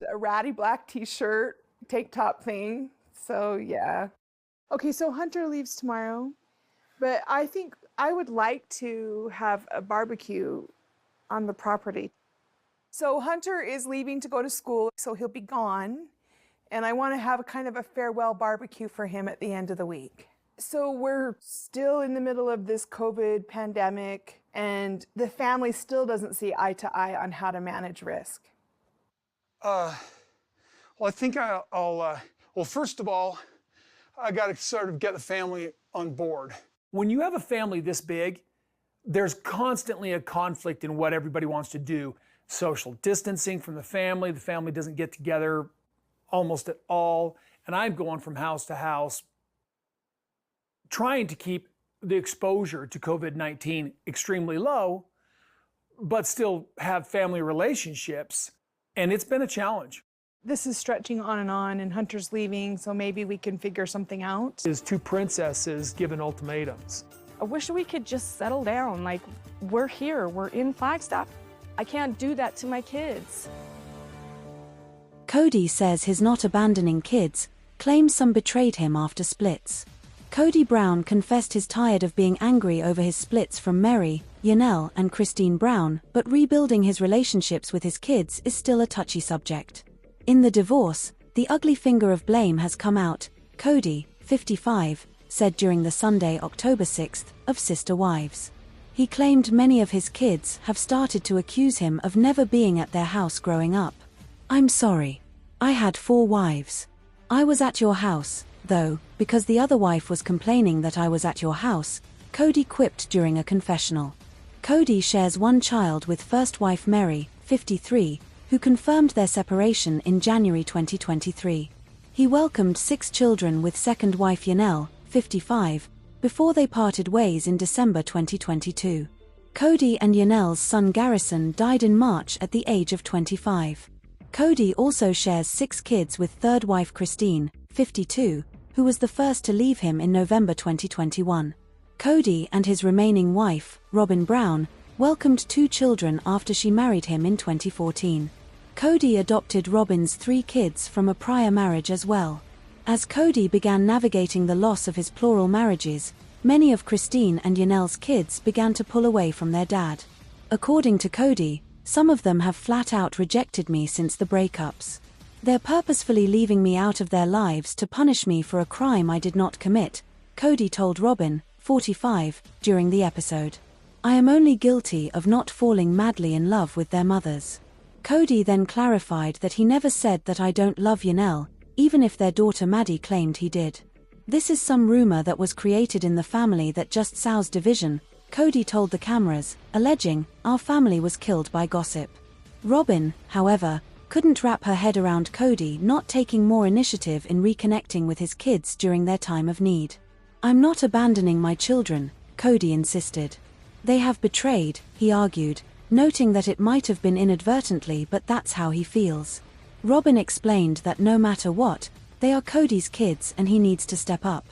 a ratty black t-shirt, tank top thing. So yeah. Okay, so Hunter leaves tomorrow, but I think I would like to have a barbecue on the property. So Hunter is leaving to go to school, so he'll be gone. And I want to have a kind of a farewell barbecue for him at the end of the week. So we're still in the middle of this COVID pandemic, and the family still doesn't see eye to eye on how to manage risk. Well, I think well, first of all, I got to sort of get the family on board. When you have a family this big, there's constantly a conflict in what everybody wants to do. Social distancing from the family doesn't get together almost at all, and I'm going from house to house trying to keep the exposure to COVID-19 extremely low, but still have family relationships, and it's been a challenge. This is stretching on, and Hunter's leaving, so maybe we can figure something out. His two princesses given ultimatums. I wish we could just settle down. Like, we're here, we're in Flagstaff. I can't do that to my kids. Kody says his not abandoning kids, claims some betrayed him after splits. Kody Brown confessed he's tired of being angry over his splits from Mary, Yanel and Christine Brown, but rebuilding his relationships with his kids is still a touchy subject. In the divorce, the ugly finger of blame has come out, Kody, 55, said during the Sunday, October 6th, of Sister Wives. He claimed many of his kids have started to accuse him of never being at their house growing up. I'm sorry. I had 4 wives. I was at your house, though, because the other wife was complaining that I was at your house, Kody quipped during a confessional. Kody shares one child with first wife Mary, 53, who confirmed their separation in January 2023. He welcomed 6 children with second wife Yanel, 55, before they parted ways in December 2022. Kody and Yanel's son Garrison died in March at the age of 25. Kody also shares 6 kids with third wife Christine, 52, who was the first to leave him in November 2021. Kody and his remaining wife, Robin Brown, welcomed 2 children after she married him in 2014. Kody adopted Robin's 3 kids from a prior marriage as well. As Kody began navigating the loss of his plural marriages, many of Christine and Yanel's kids began to pull away from their dad. According to Kody, some of them have flat out rejected me since the breakups. They're purposefully leaving me out of their lives to punish me for a crime I did not commit, Kody told Robin, 45, during the episode. I am only guilty of not falling madly in love with their mothers. Kody then clarified that he never said that I don't love Yanel, even if their daughter Maddie claimed he did. This is some rumor that was created in the family that just sows division, Kody told the cameras, alleging, our family was killed by gossip. Robin, however, couldn't wrap her head around Kody not taking more initiative in reconnecting with his kids during their time of need. I'm not abandoning my children, Kody insisted. They have betrayed, he argued, noting that it might have been inadvertently, but that's how he feels. Robin explained that no matter what, they are Kody's kids and he needs to step up.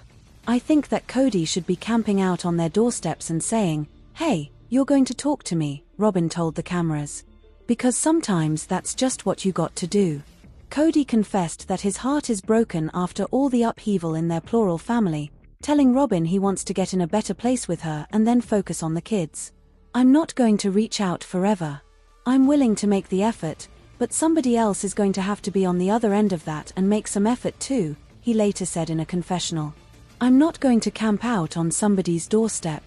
I think that Kody should be camping out on their doorsteps and saying, hey, you're going to talk to me, Robin told the cameras. Because sometimes that's just what you got to do. Kody confessed that his heart is broken after all the upheaval in their plural family, telling Robin he wants to get in a better place with her and then focus on the kids. I'm not going to reach out forever. I'm willing to make the effort, but somebody else is going to have to be on the other end of that and make some effort too, he later said in a confessional. I'm not going to camp out on somebody's doorstep.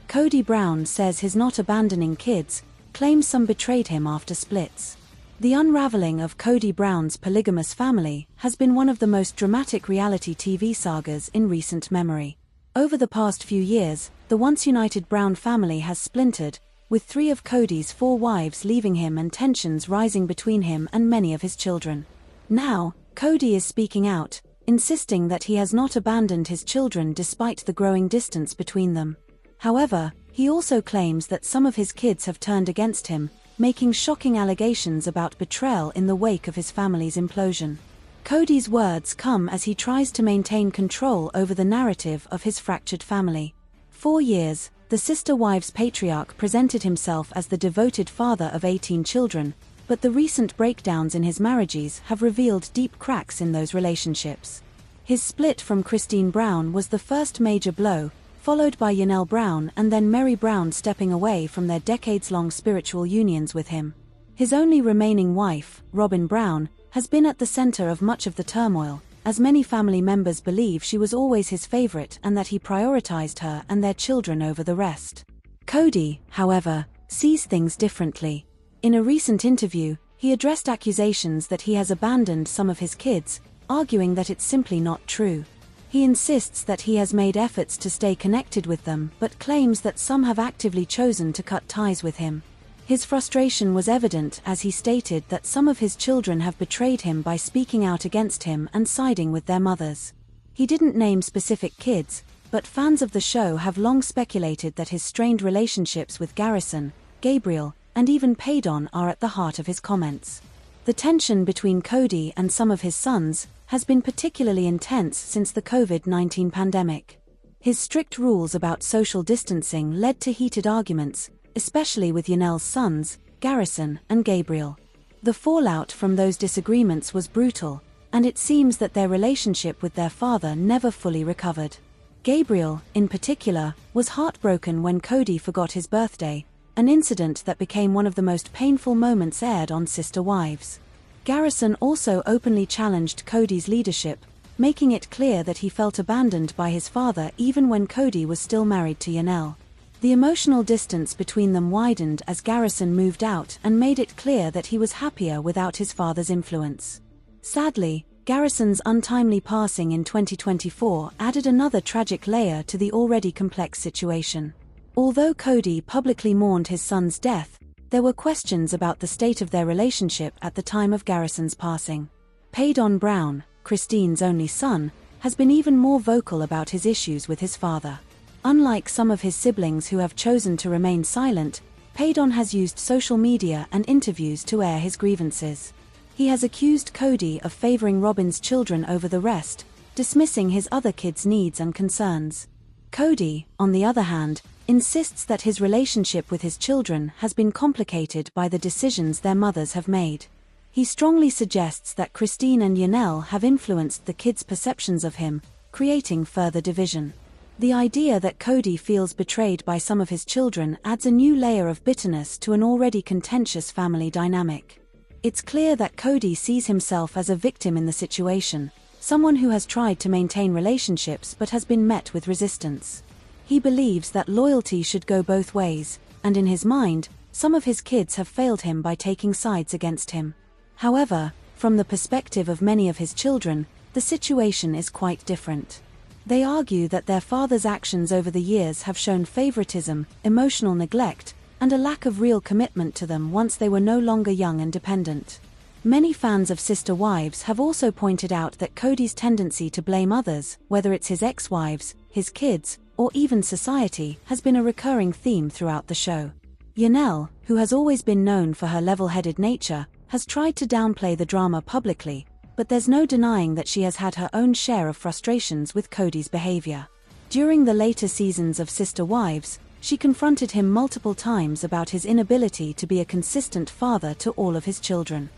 Kody Brown says his not abandoning kids, claims some betrayed him after splits. The unraveling of Kody Brown's polygamous family has been one of the most dramatic reality TV sagas in recent memory. Over the past few years, the once united Brown family has splintered, with 3 of Kody's 4 wives leaving him and tensions rising between him and many of his children. Now, Kody is speaking out, insisting that he has not abandoned his children despite the growing distance between them. However, he also claims that some of his kids have turned against him, making shocking allegations about betrayal in the wake of his family's implosion. Kody's words come as he tries to maintain control over the narrative of his fractured family. For years, the Sister Wives patriarch presented himself as the devoted father of 18 children, but the recent breakdowns in his marriages have revealed deep cracks in those relationships. His split from Christine Brown was the first major blow, followed by Yanel Brown and then Meri Brown stepping away from their decades-long spiritual unions with him. His only remaining wife, Robin Brown, has been at the center of much of the turmoil, as many family members believe she was always his favorite and that he prioritized her and their children over the rest. Kody, however, sees things differently. In a recent interview, he addressed accusations that he has abandoned some of his kids, arguing that it's simply not true. He insists that he has made efforts to stay connected with them but claims that some have actively chosen to cut ties with him. His frustration was evident as he stated that some of his children have betrayed him by speaking out against him and siding with their mothers. He didn't name specific kids, but fans of the show have long speculated that his strained relationships with Garrison, Gabriel, and even Paydon are at the heart of his comments. The tension between Kody and some of his sons has been particularly intense since the COVID-19 pandemic. His strict rules about social distancing led to heated arguments, especially with Yanel's sons, Garrison and Gabriel. The fallout from those disagreements was brutal, and it seems that their relationship with their father never fully recovered. Gabriel, in particular, was heartbroken when Kody forgot his birthday, an incident that became one of the most painful moments aired on Sister Wives. Garrison also openly challenged Kody's leadership, making it clear that he felt abandoned by his father even when Kody was still married to Yanel. The emotional distance between them widened as Garrison moved out and made it clear that he was happier without his father's influence. Sadly, Garrison's untimely passing in 2024 added another tragic layer to the already complex situation. Although Kody publicly mourned his son's death, there were questions about the state of their relationship at the time of Garrison's passing. Paydon Brown, Christine's only son, has been even more vocal about his issues with his father. Unlike some of his siblings who have chosen to remain silent, Paydon has used social media and interviews to air his grievances. He has accused Kody of favoring Robin's children over the rest, dismissing his other kids' needs and concerns. Kody, on the other hand, insists that his relationship with his children has been complicated by the decisions their mothers have made. He strongly suggests that Christine and Yanel have influenced the kids' perceptions of him, creating further division. The idea that Kody feels betrayed by some of his children adds a new layer of bitterness to an already contentious family dynamic. It's clear that Kody sees himself as a victim in the situation, someone who has tried to maintain relationships but has been met with resistance. He believes that loyalty should go both ways, and in his mind, some of his kids have failed him by taking sides against him. However, from the perspective of many of his children, the situation is quite different. They argue that their father's actions over the years have shown favoritism, emotional neglect, and a lack of real commitment to them once they were no longer young and dependent. Many fans of Sister Wives have also pointed out that Kody's tendency to blame others, whether it's his ex-wives, his kids, or even society, has been a recurring theme throughout the show. Yanel, who has always been known for her level-headed nature, has tried to downplay the drama publicly, but there's no denying that she has had her own share of frustrations with Kody's behavior. During the later seasons of Sister Wives, she confronted him multiple times about his inability to be a consistent father to all of his children.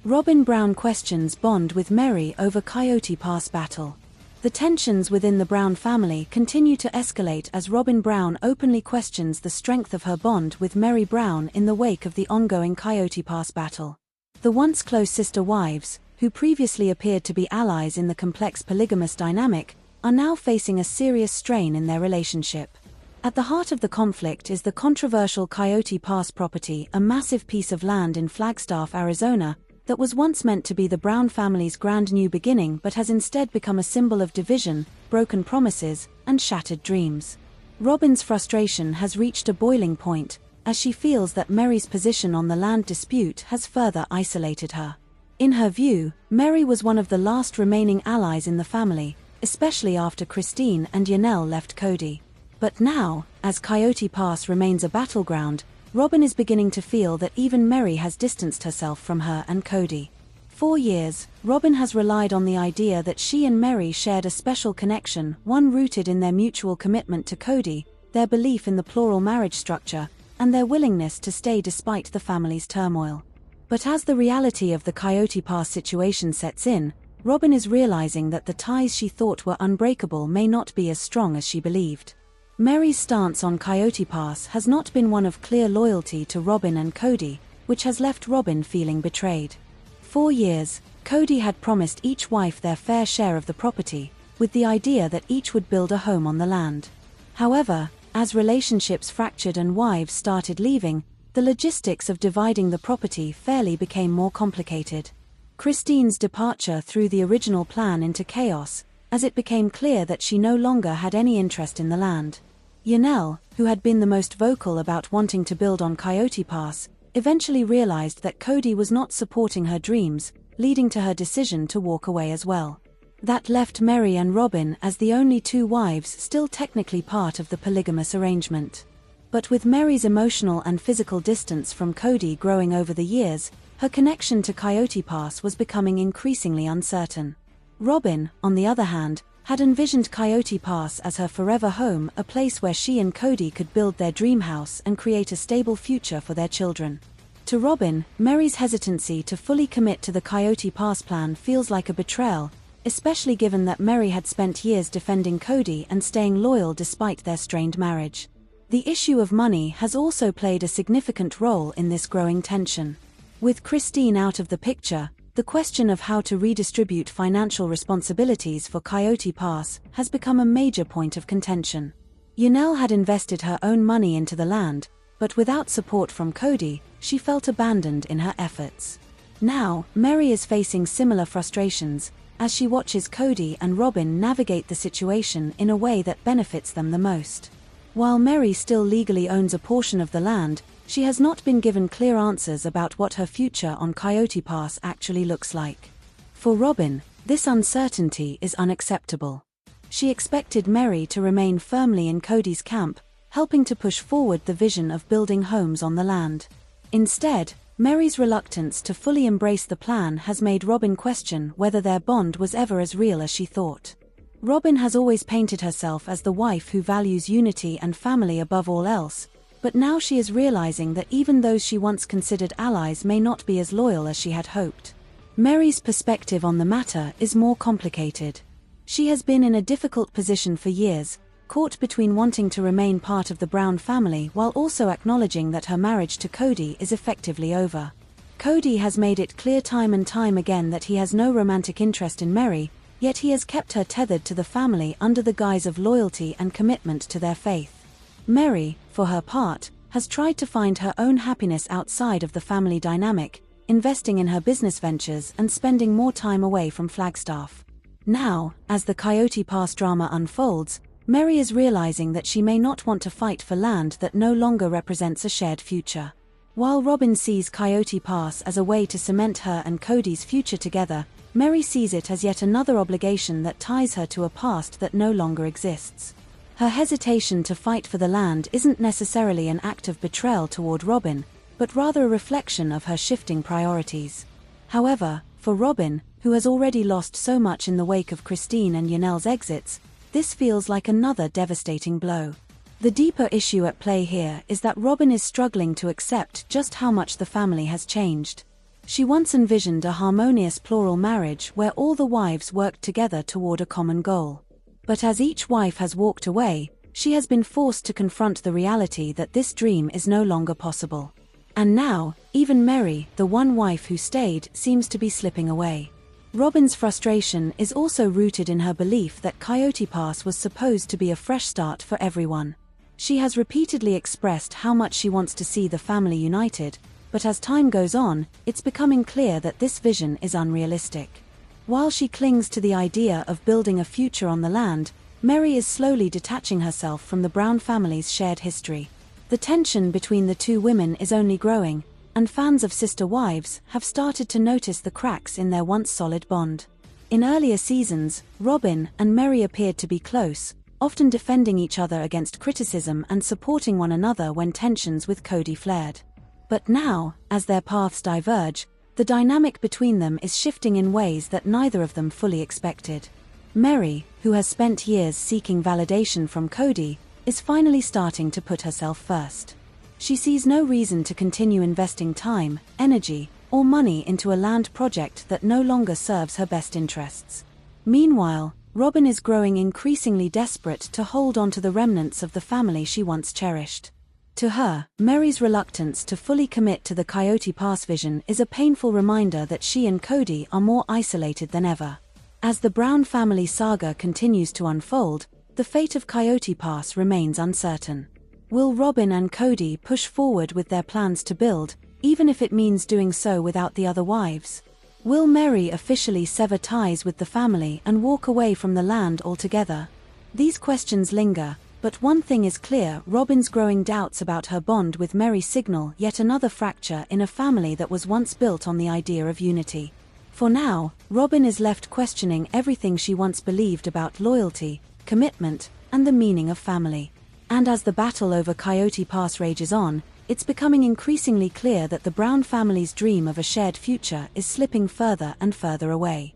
Robin Brown questions bond with Meri over Coyote Pass battle. The tensions within the Brown family continue to escalate as Robin Brown openly questions the strength of her bond with Meri Brown in the wake of the ongoing Coyote Pass battle. The once close Sister Wives, who previously appeared to be allies in the complex polygamous dynamic, are now facing a serious strain in their relationship. At the heart of the conflict is the controversial Coyote Pass property, a massive piece of land in Flagstaff, Arizona, that was once meant to be the Brown family's grand new beginning but has instead become a symbol of division, broken promises, and shattered dreams. Robin's frustration has reached a boiling point, as she feels that Meri's position on the land dispute has further isolated her. In her view, Meri was one of the last remaining allies in the family, especially after Christine and Yanel left Kody. But now, as Coyote Pass remains a battleground, Robin is beginning to feel that even Meri has distanced herself from her and Kody. For years, Robin has relied on the idea that she and Meri shared a special connection, one rooted in their mutual commitment to Kody, their belief in the plural marriage structure, and their willingness to stay despite the family's turmoil. But as the reality of the Coyote Pass situation sets in, Robin is realizing that the ties she thought were unbreakable may not be as strong as she believed. Mary's stance on Coyote Pass has not been one of clear loyalty to Robin and Kody, which has left Robin feeling betrayed. For years, Kody had promised each wife their fair share of the property, with the idea that each would build a home on the land. However, as relationships fractured and wives started leaving, the logistics of dividing the property fairly became more complicated. Christine's departure threw the original plan into chaos, as it became clear that she no longer had any interest in the land. Yanel, who had been the most vocal about wanting to build on Coyote Pass, eventually realized that Kody was not supporting her dreams, leading to her decision to walk away as well. That left Mary and Robin as the only two wives still technically part of the polygamous arrangement. But with Mary's emotional and physical distance from Kody growing over the years, her connection to Coyote Pass was becoming increasingly uncertain. Robin, on the other hand, had envisioned Coyote Pass as her forever home, a place where she and Kody could build their dream house and create a stable future for their children. To Robin, Mary's hesitancy to fully commit to the Coyote Pass plan feels like a betrayal, especially given that Mary had spent years defending Kody and staying loyal despite their strained marriage. The issue of money has also played a significant role in this growing tension. With Christine out of the picture, the question of how to redistribute financial responsibilities for Coyote Pass has become a major point of contention. Yanel had invested her own money into the land, but without support from Kody, she felt abandoned in her efforts. Now, Mary is facing similar frustrations, as she watches Kody and Robin navigate the situation in a way that benefits them the most. While Mary still legally owns a portion of the land, she has not been given clear answers about what her future on Coyote Pass actually looks like. For Robin, this uncertainty is unacceptable. She expected Mary to remain firmly in Kody's camp, helping to push forward the vision of building homes on the land. Instead, Mary's reluctance to fully embrace the plan has made Robin question whether their bond was ever as real as she thought. Robin has always painted herself as the wife who values unity and family above all else, but now she is realizing that even those she once considered allies may not be as loyal as she had hoped. Mary's perspective on the matter is more complicated. She has been in a difficult position for years, caught between wanting to remain part of the Brown family while also acknowledging that her marriage to Kody is effectively over. Kody has made it clear time and time again that he has no romantic interest in Mary, yet he has kept her tethered to the family under the guise of loyalty and commitment to their faith. Mary, for her part, has tried to find her own happiness outside of the family dynamic, investing in her business ventures and spending more time away from Flagstaff. Now, as the Coyote Pass drama unfolds, Mary is realizing that she may not want to fight for land that no longer represents a shared future. While Robin sees Coyote Pass as a way to cement her and Kody's future together, Mary sees it as yet another obligation that ties her to a past that no longer exists. Her hesitation to fight for the land isn't necessarily an act of betrayal toward Robin, but rather a reflection of her shifting priorities. However, for Robin, who has already lost so much in the wake of Christine and Yanel's exits, this feels like another devastating blow. The deeper issue at play here is that Robin is struggling to accept just how much the family has changed. She once envisioned a harmonious plural marriage where all the wives worked together toward a common goal. But as each wife has walked away, she has been forced to confront the reality that this dream is no longer possible. And now, even Mary, the one wife who stayed, seems to be slipping away. Robin's frustration is also rooted in her belief that Coyote Pass was supposed to be a fresh start for everyone. She has repeatedly expressed how much she wants to see the family united, but as time goes on, it's becoming clear that this vision is unrealistic. While she clings to the idea of building a future on the land, Mary is slowly detaching herself from the Brown family's shared history. The tension between the two women is only growing, and fans of Sister Wives have started to notice the cracks in their once solid bond. In earlier seasons, Robin and Mary appeared to be close, often defending each other against criticism and supporting one another when tensions with Kody flared. But now, as their paths diverge, the dynamic between them is shifting in ways that neither of them fully expected. Mary, who has spent years seeking validation from Kody, is finally starting to put herself first. She sees no reason to continue investing time, energy, or money into a land project that no longer serves her best interests. Meanwhile, Robin is growing increasingly desperate to hold on to the remnants of the family she once cherished. To her, Mary's reluctance to fully commit to the Coyote Pass vision is a painful reminder that she and Kody are more isolated than ever. As the Brown family saga continues to unfold, the fate of Coyote Pass remains uncertain. Will Robin and Kody push forward with their plans to build, even if it means doing so without the other wives? Will Mary officially sever ties with the family and walk away from the land altogether? These questions linger, but one thing is clear: Robin's growing doubts about her bond with Mary signal yet another fracture in a family that was once built on the idea of unity. For now, Robin is left questioning everything she once believed about loyalty, commitment, and the meaning of family. And as the battle over Coyote Pass rages on, it's becoming increasingly clear that the Brown family's dream of a shared future is slipping further and further away.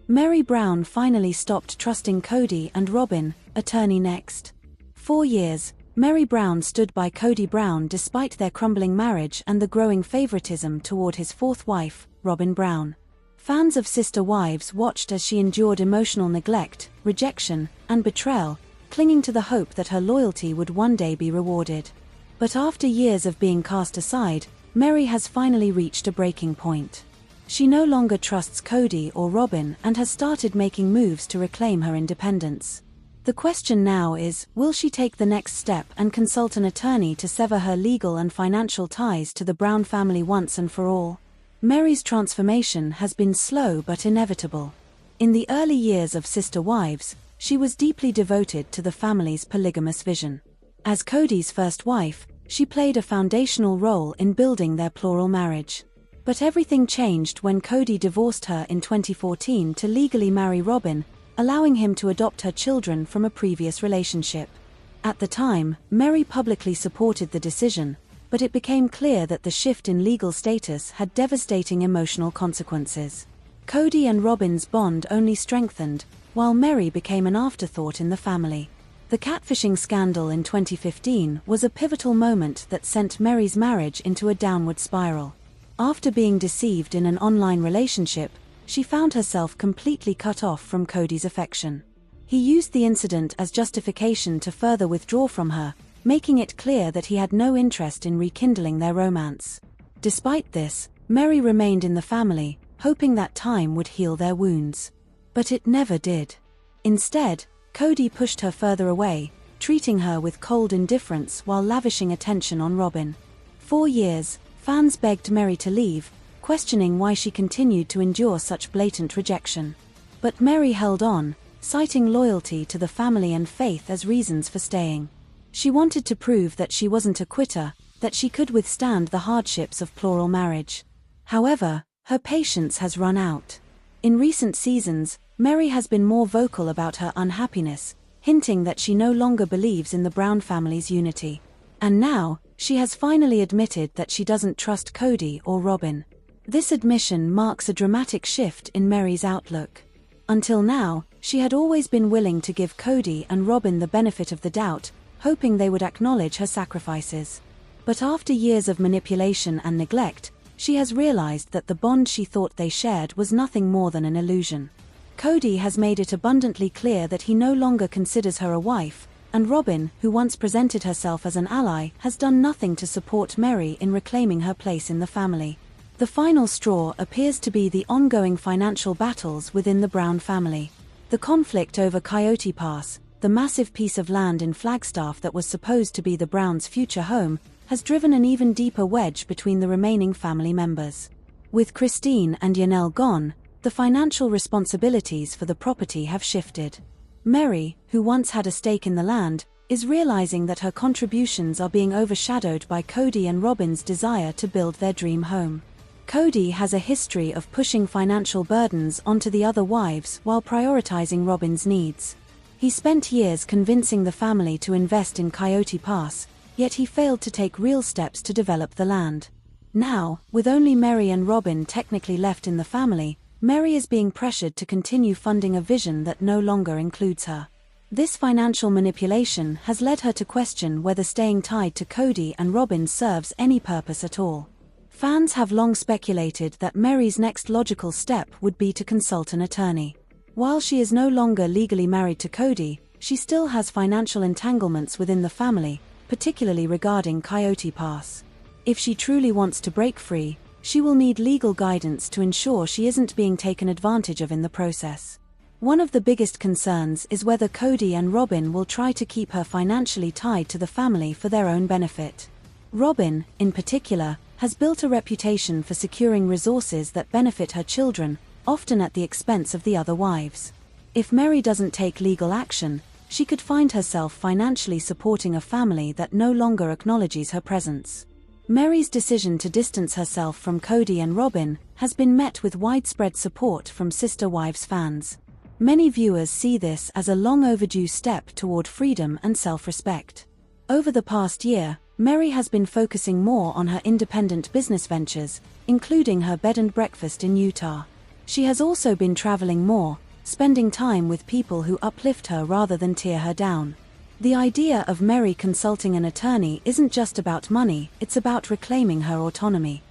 Mary Brown finally stopped trusting Kody and Robin, attorney next. 4 years, Mary Brown stood by Kody Brown despite their crumbling marriage and the growing favoritism toward his fourth wife, Robin Brown. Fans of Sister Wives watched as she endured emotional neglect, rejection, and betrayal, clinging to the hope that her loyalty would one day be rewarded. But after years of being cast aside, Mary has finally reached a breaking point. She no longer trusts Kody or Robin and has started making moves to reclaim her independence. The question now is, will she take the next step and consult an attorney to sever her legal and financial ties to the Brown family once and for all? Mary's transformation has been slow but inevitable. In the early years of Sister Wives, she was deeply devoted to the family's polygamous vision. As Kody's first wife, she played a foundational role in building their plural marriage. But everything changed when Kody divorced her in 2014 to legally marry Robin, allowing him to adopt her children from a previous relationship. At the time, Mary publicly supported the decision, but it became clear that the shift in legal status had devastating emotional consequences. Kody and Robin's bond only strengthened, while Mary became an afterthought in the family. The catfishing scandal in 2015 was a pivotal moment that sent Mary's marriage into a downward spiral. After being deceived in an online relationship, she found herself completely cut off from Kody's affection. He used the incident as justification to further withdraw from her, making it clear that he had no interest in rekindling their romance. Despite this, Mary remained in the family, hoping that time would heal their wounds. But it never did. Instead, Kody pushed her further away, treating her with cold indifference while lavishing attention on Robin. 4 years, fans begged Mary to leave, questioning why she continued to endure such blatant rejection. But Mary held on, citing loyalty to the family and faith as reasons for staying. She wanted to prove that she wasn't a quitter, that she could withstand the hardships of plural marriage. However, her patience has run out. In recent seasons, Mary has been more vocal about her unhappiness, hinting that she no longer believes in the Brown family's unity. And now, she has finally admitted that she doesn't trust Kody or Robin. This admission marks a dramatic shift in Mary's outlook. Until now, she had always been willing to give Kody and Robin the benefit of the doubt, hoping they would acknowledge her sacrifices. But after years of manipulation and neglect, she has realized that the bond she thought they shared was nothing more than an illusion. Kody has made it abundantly clear that he no longer considers her a wife, and Robin, who once presented herself as an ally, has done nothing to support Mary in reclaiming her place in the family. The final straw appears to be the ongoing financial battles within the Brown family. The conflict over Coyote Pass, the massive piece of land in Flagstaff that was supposed to be the Browns' future home, has driven an even deeper wedge between the remaining family members. With Christine and Yanel gone, the financial responsibilities for the property have shifted. Mary, who once had a stake in the land, is realizing that her contributions are being overshadowed by Kody and Robin's desire to build their dream home. Kody has a history of pushing financial burdens onto the other wives while prioritizing Robin's needs. He spent years convincing the family to invest in Coyote Pass, yet he failed to take real steps to develop the land. Now, with only Mary and Robin technically left in the family, Mary is being pressured to continue funding a vision that no longer includes her. This financial manipulation has led her to question whether staying tied to Kody and Robin serves any purpose at all. Fans have long speculated that Mary's next logical step would be to consult an attorney. While she is no longer legally married to Kody, she still has financial entanglements within the family, particularly regarding Coyote Pass. If she truly wants to break free, she will need legal guidance to ensure she isn't being taken advantage of in the process. One of the biggest concerns is whether Kody and Robin will try to keep her financially tied to the family for their own benefit. Robin, in particular, has built a reputation for securing resources that benefit her children, often at the expense of the other wives. If Mary doesn't take legal action, she could find herself financially supporting a family that no longer acknowledges her presence. Mary's decision to distance herself from Kody and Robin has been met with widespread support from Sister Wives fans. Many viewers see this as a long overdue step toward freedom and self-respect. Over the past year, Mary has been focusing more on her independent business ventures, including her bed and breakfast in Utah. She has also been traveling more, spending time with people who uplift her rather than tear her down. The idea of Mary consulting an attorney isn't just about money, it's about reclaiming her autonomy.